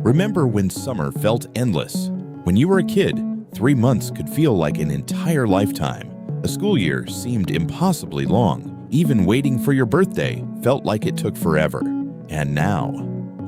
Remember when summer felt endless? When you were a kid, 3 months could feel like an entire lifetime. A school year seemed impossibly long. Even waiting for your birthday felt like it took forever. And now,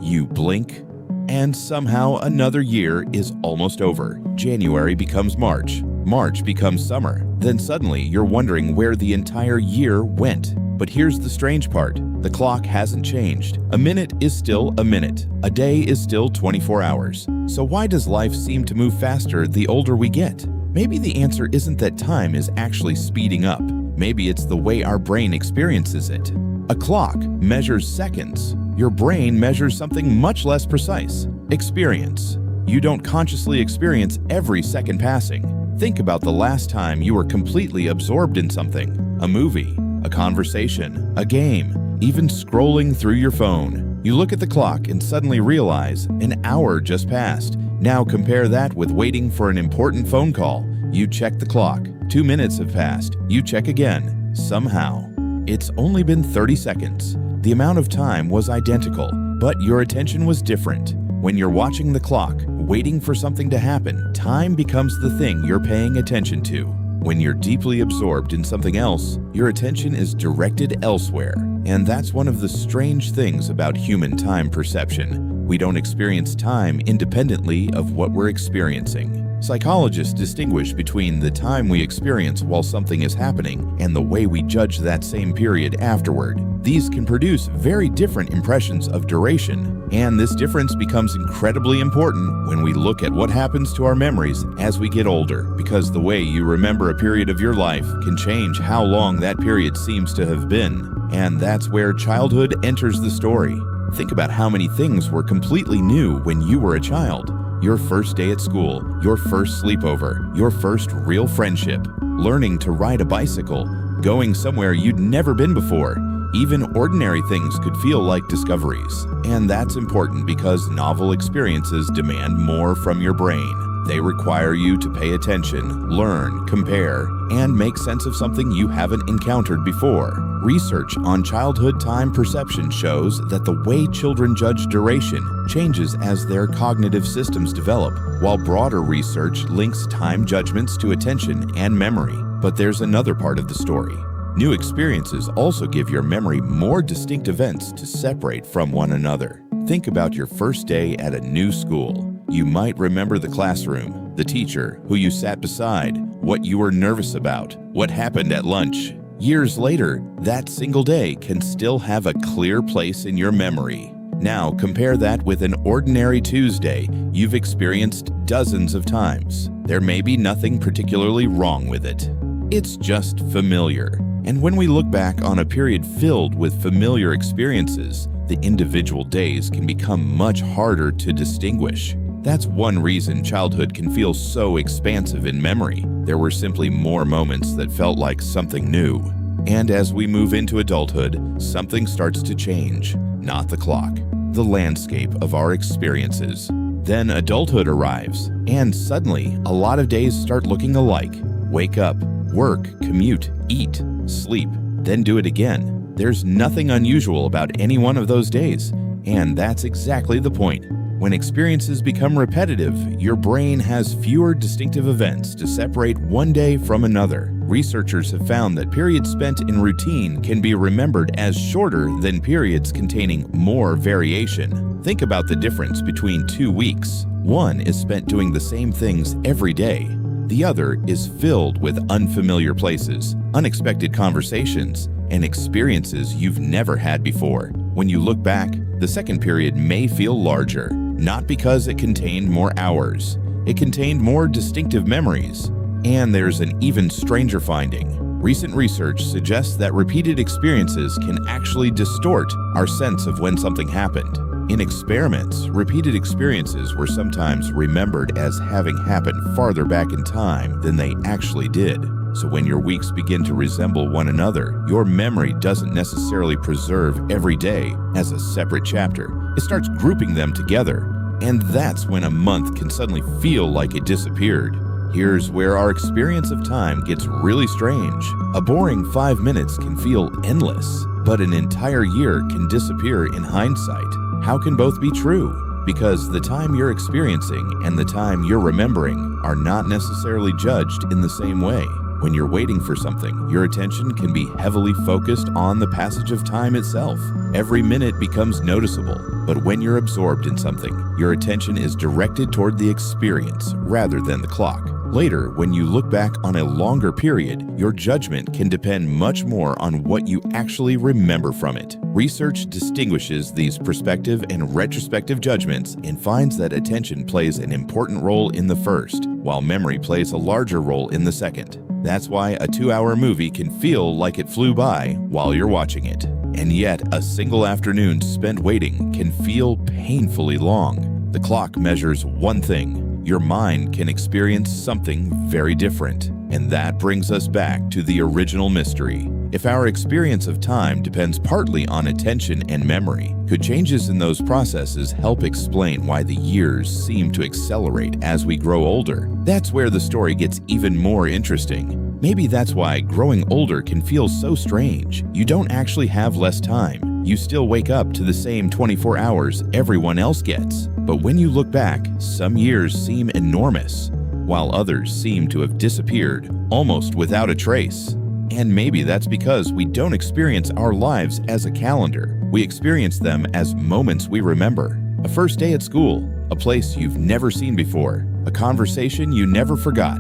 you blink, and somehow another year is almost over. January becomes March. March becomes summer. Then suddenly you're wondering where the entire year went. But here's the strange part. The clock hasn't changed. A minute is still a minute. A day is still 24 hours. So why does life seem to move faster the older we get? Maybe the answer isn't that time is actually speeding up. Maybe it's the way our brain experiences it. A clock measures seconds. Your brain measures something much less precise: experience. You don't consciously experience every second passing. Think about the last time you were completely absorbed in something: a movie, a conversation, a game, even scrolling through your phone. You look at the clock and suddenly realize an hour just passed. Now compare that with waiting for an important phone call. You check the clock. 2 minutes have passed. You check again. Somehow, it's only been 30 seconds. The amount of time was identical, but your attention was different. When you're watching the clock, waiting for something to happen, time becomes the thing you're paying attention to. When you're deeply absorbed in something else, your attention is directed elsewhere. And that's one of the strange things about human time perception. We don't experience time independently of what we're experiencing. Psychologists distinguish between the time we experience while something is happening and the way we judge that same period afterward. These can produce very different impressions of duration, and this difference becomes incredibly important when we look at what happens to our memories as we get older, because the way you remember a period of your life can change how long that period seems to have been. And that's where childhood enters the story. Think about how many things were completely new when you were a child. Your first day at school, your first sleepover, your first real friendship, learning to ride a bicycle, going somewhere you'd never been before. Even ordinary things could feel like discoveries. And that's important because novel experiences demand more from your brain. They require you to pay attention, learn, compare, and make sense of something you haven't encountered before. Research on childhood time perception shows that the way children judge duration changes as their cognitive systems develop, while broader research links time judgments to attention and memory. But there's another part of the story. New experiences also give your memory more distinct events to separate from one another. Think about your first day at a new school. You might remember the classroom, the teacher, who you sat beside, what you were nervous about, what happened at lunch. Years later, that single day can still have a clear place in your memory. Now compare that with an ordinary Tuesday you've experienced dozens of times. There may be nothing particularly wrong with it. It's just familiar. And when we look back on a period filled with familiar experiences, the individual days can become much harder to distinguish. That's one reason childhood can feel so expansive in memory. There were simply more moments that felt like something new. And as we move into adulthood, something starts to change. Not the clock, the landscape of our experiences. Then adulthood arrives, and suddenly a lot of days start looking alike. Wake up, work, commute, eat, sleep, then do it again. There's nothing unusual about any one of those days, and that's exactly the point. When experiences become repetitive, your brain has fewer distinctive events to separate one day from another. Researchers have found that periods spent in routine can be remembered as shorter than periods containing more variation. Think about the difference between 2 weeks. One is spent doing the same things every day. The other is filled with unfamiliar places, unexpected conversations, and experiences you've never had before. When you look back, the second period may feel larger, not because it contained more hours. It contained more distinctive memories. And there's an even stranger finding. Recent research suggests that repeated experiences can actually distort our sense of when something happened. In experiments, repeated experiences were sometimes remembered as having happened farther back in time than they actually did. So when your weeks begin to resemble one another, your memory doesn't necessarily preserve every day as a separate chapter. It starts grouping them together. And that's when a month can suddenly feel like it disappeared. Here's where our experience of time gets really strange. A boring 5 minutes can feel endless, but an entire year can disappear in hindsight. How can both be true? Because the time you're experiencing and the time you're remembering are not necessarily judged in the same way. When you're waiting for something, your attention can be heavily focused on the passage of time itself. Every minute becomes noticeable, but when you're absorbed in something, your attention is directed toward the experience rather than the clock. Later, when you look back on a longer period, your judgment can depend much more on what you actually remember from it. Research distinguishes these prospective and retrospective judgments and finds that attention plays an important role in the first, while memory plays a larger role in the second. That's why a 2-hour movie can feel like it flew by while you're watching it. And yet, a single afternoon spent waiting can feel painfully long. The clock measures one thing. Your mind can experience something very different. And that brings us back to the original mystery. If our experience of time depends partly on attention and memory, could changes in those processes help explain why the years seem to accelerate as we grow older? That's where the story gets even more interesting. Maybe that's why growing older can feel so strange. You don't actually have less time. You still wake up to the same 24 hours everyone else gets. But when you look back, some years seem enormous, while others seem to have disappeared almost without a trace. And maybe that's because we don't experience our lives as a calendar. We experience them as moments we remember. A first day at school, a place you've never seen before, a conversation you never forgot,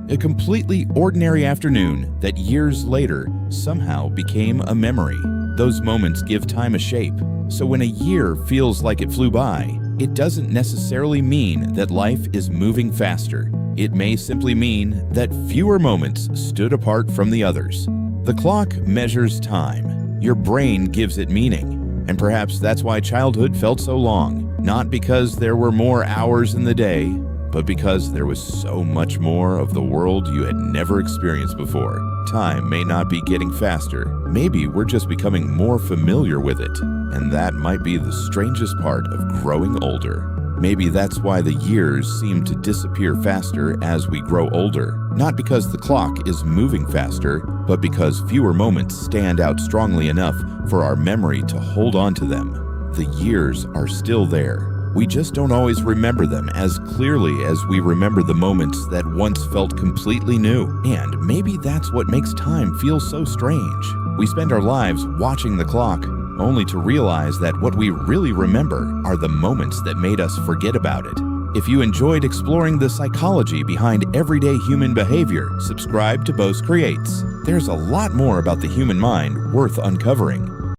a completely ordinary afternoon that years later somehow became a memory. Those moments give time a shape. So when a year feels like it flew by, it doesn't necessarily mean that life is moving faster. It may simply mean that fewer moments stood apart from the others. The clock measures time. Your brain gives it meaning. And perhaps that's why childhood felt so long. Not because there were more hours in the day, but because there was so much more of the world you had never experienced before. Time may not be getting faster. Maybe we're just becoming more familiar with it. And that might be the strangest part of growing older. Maybe that's why the years seem to disappear faster as we grow older. Not because the clock is moving faster, but because fewer moments stand out strongly enough for our memory to hold on to them. The years are still there. We just don't always remember them as clearly as we remember the moments that once felt completely new. And maybe that's what makes time feel so strange. We spend our lives watching the clock, only to realize that what we really remember are the moments that made us forget about it. If you enjoyed exploring the psychology behind everyday human behavior, subscribe to Bose Creates. There's a lot more about the human mind worth uncovering.